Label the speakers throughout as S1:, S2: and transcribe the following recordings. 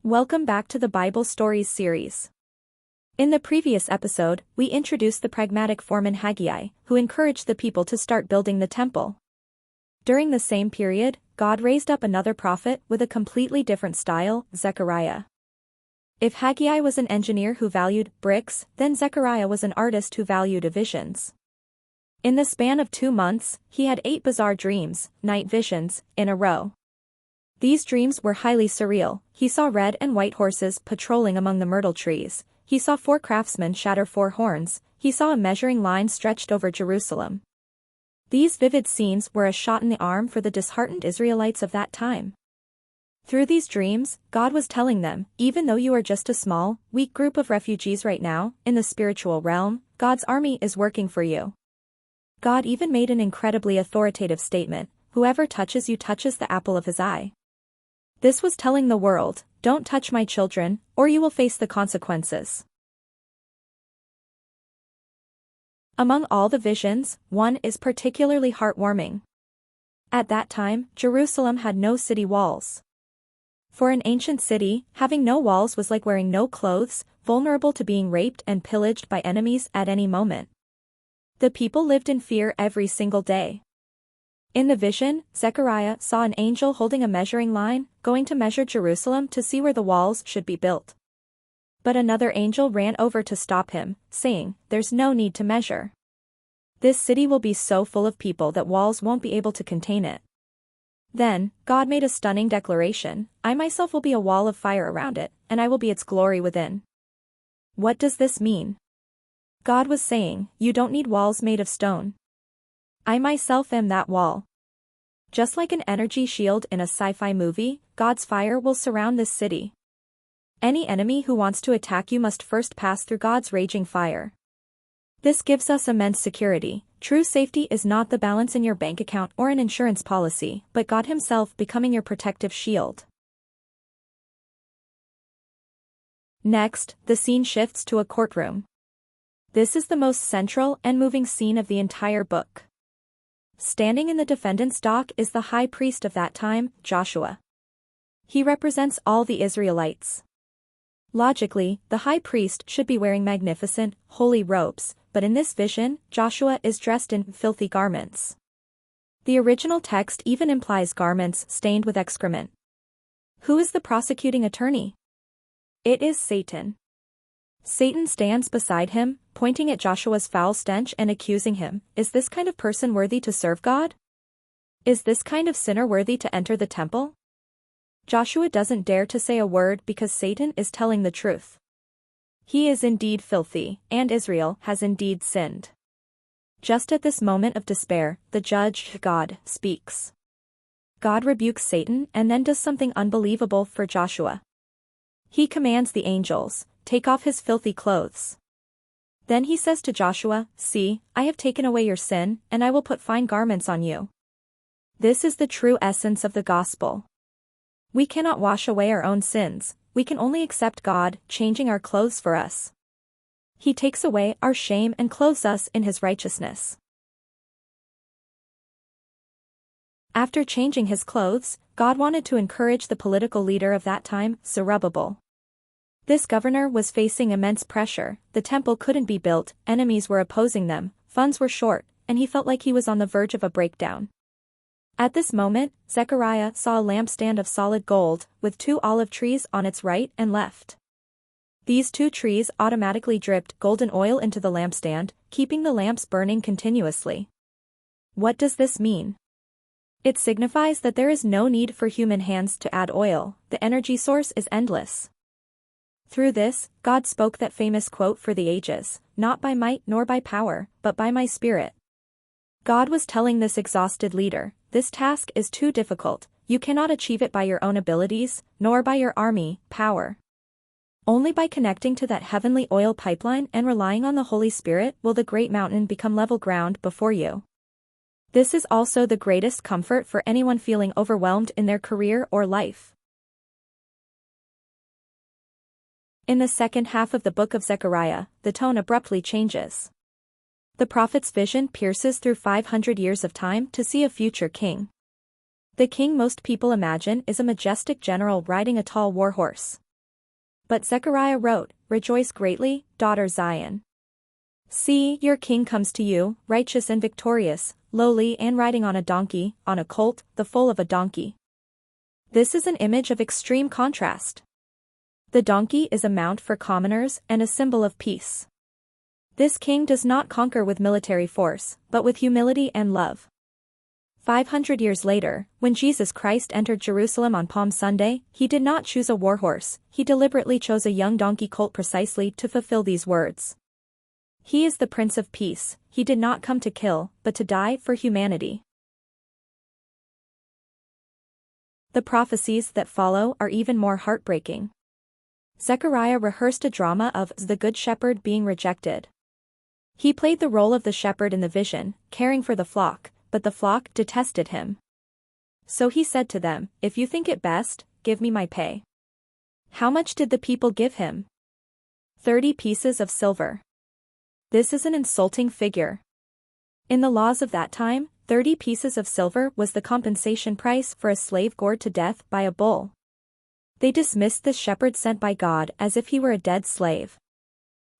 S1: Welcome back to the Bible Stories series. In the previous episode, we introduced the pragmatic foreman Haggai, who encouraged the people to start building the temple. During the same period, God raised up another prophet with a completely different style, Zechariah. If Haggai was an engineer who valued bricks, then Zechariah was an artist who valued visions. In the span of 2 months, he had 8 bizarre dreams, night visions, in a row. These dreams were highly surreal. He saw red and white horses patrolling among the myrtle trees. He saw 4 craftsmen shatter 4 horns. He saw a measuring line stretched over Jerusalem. These vivid scenes were a shot in the arm for the disheartened Israelites of that time. Through these dreams, God was telling them, even though you are just a small, weak group of refugees right now, in the spiritual realm, God's army is working for you. God even made an incredibly authoritative statement: whoever touches you touches the apple of his eye. This was telling the world, don't touch my children, or you will face the consequences. Among all the visions, one is particularly heartwarming. At that time, Jerusalem had no city walls. For an ancient city, having no walls was like wearing no clothes, vulnerable to being raped and pillaged by enemies at any moment. The people lived in fear every single day. In the vision, Zechariah saw an angel holding a measuring line, going to measure Jerusalem to see where the walls should be built. But another angel ran over to stop him, saying, "There's no need to measure. This city will be so full of people that walls won't be able to contain it." Then, God made a stunning declaration: "I myself will be a wall of fire around it, and I will be its glory within." What does this mean? God was saying, you don't need walls made of stone. I myself am that wall. Just like an energy shield in a sci-fi movie, God's fire will surround this city. Any enemy who wants to attack you must first pass through God's raging fire. This gives us immense security. True safety is not the balance in your bank account or an insurance policy, but God Himself becoming your protective shield. Next, the scene shifts to a courtroom. This is the most central and moving scene of the entire book. Standing in the defendant's dock is the high priest of that time, Joshua. He represents all the Israelites. Logically, the high priest should be wearing magnificent, holy robes, but in this vision, Joshua is dressed in filthy garments. The original text even implies garments stained with excrement. Who is the prosecuting attorney? It is Satan. Satan stands beside him, pointing at Joshua's foul stench and accusing him. Is this kind of person worthy to serve God? Is this kind of sinner worthy to enter the temple? Joshua doesn't dare to say a word because Satan is telling the truth. He is indeed filthy, and Israel has indeed sinned. Just at this moment of despair, the judge, God, speaks. God rebukes Satan and then does something unbelievable for Joshua. He commands the angels, take off his filthy clothes. Then he says to Joshua, see, I have taken away your sin, and I will put fine garments on you. This is the true essence of the gospel. We cannot wash away our own sins, we can only accept God, changing our clothes for us. He takes away our shame and clothes us in His righteousness. After changing his clothes, God wanted to encourage the political leader of that time, Zerubbabel. This governor was facing immense pressure. The temple couldn't be built, enemies were opposing them, funds were short, and he felt like he was on the verge of a breakdown. At this moment, Zechariah saw a lampstand of solid gold, with 2 olive trees on its right and left. These 2 trees automatically dripped golden oil into the lampstand, keeping the lamps burning continuously. What does this mean? It signifies that there is no need for human hands to add oil, the energy source is endless. Through this, God spoke that famous quote for the ages, not by might nor by power, but by my Spirit. God was telling this exhausted leader, this task is too difficult, you cannot achieve it by your own abilities, nor by your army, power. Only by connecting to that heavenly oil pipeline and relying on the Holy Spirit will the great mountain become level ground before you. This is also the greatest comfort for anyone feeling overwhelmed in their career or life. In the second half of the Book of Zechariah, the tone abruptly changes. The prophet's vision pierces through 500 years of time to see a future king. The king most people imagine is a majestic general riding a tall war horse. But Zechariah wrote, "Rejoice greatly, daughter Zion. See, your king comes to you, righteous and victorious, lowly and riding on a donkey, on a colt, the foal of a donkey." This is an image of extreme contrast. The donkey is a mount for commoners and a symbol of peace. This king does not conquer with military force, but with humility and love. 500 years later, when Jesus Christ entered Jerusalem on Palm Sunday, he did not choose a war horse, he deliberately chose a young donkey colt precisely to fulfill these words. He is the Prince of Peace, he did not come to kill, but to die for humanity. The prophecies that follow are even more heartbreaking. Zechariah rehearsed a drama of the Good Shepherd being rejected. He played the role of the shepherd in the vision, caring for the flock, but the flock detested him. So he said to them, "If you think it best, give me my pay." How much did the people give him? 30 pieces of silver. This is an insulting figure. In the laws of that time, 30 pieces of silver was the compensation price for a slave gored to death by a bull. They dismissed this shepherd sent by God as if he were a dead slave.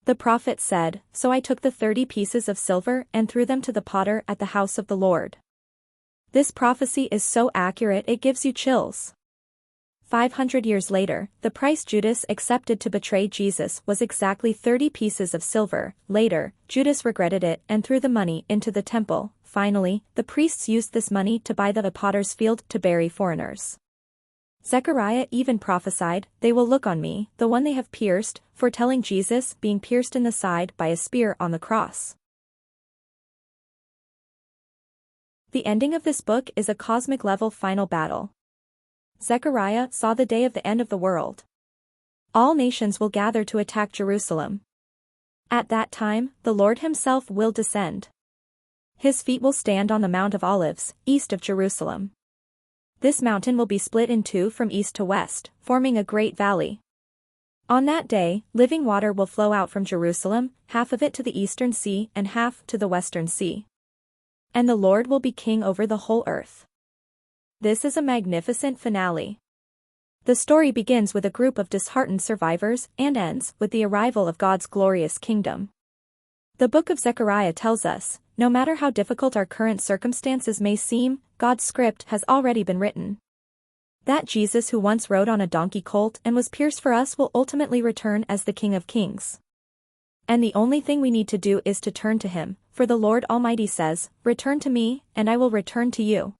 S1: The prophet said, "So I took the 30 pieces of silver and threw them to the potter at the house of the Lord." This prophecy is so accurate it gives you chills. 500 years later, the price Judas accepted to betray Jesus was exactly 30 pieces of silver. Later, Judas regretted it and threw the money into the temple. Finally, the priests used this money to buy the potter's field to bury foreigners. Zechariah even prophesied, "They will look on me, the one they have pierced," foretelling Jesus being pierced in the side by a spear on the cross. The ending of this book is a cosmic-level final battle. Zechariah saw the day of the end of the world. All nations will gather to attack Jerusalem. At that time, the Lord himself will descend. His feet will stand on the Mount of Olives, east of Jerusalem. This mountain will be split in two from east to west, forming a great valley. On that day, living water will flow out from Jerusalem, half of it to the eastern sea and half to the western sea. And the Lord will be king over the whole earth. This is a magnificent finale. The story begins with a group of disheartened survivors and ends with the arrival of God's glorious kingdom. The Book of Zechariah tells us, no matter how difficult our current circumstances may seem, God's script has already been written. That Jesus who once rode on a donkey colt and was pierced for us will ultimately return as the King of Kings. And the only thing we need to do is to turn to him, for the Lord Almighty says, "Return to me, and I will return to you."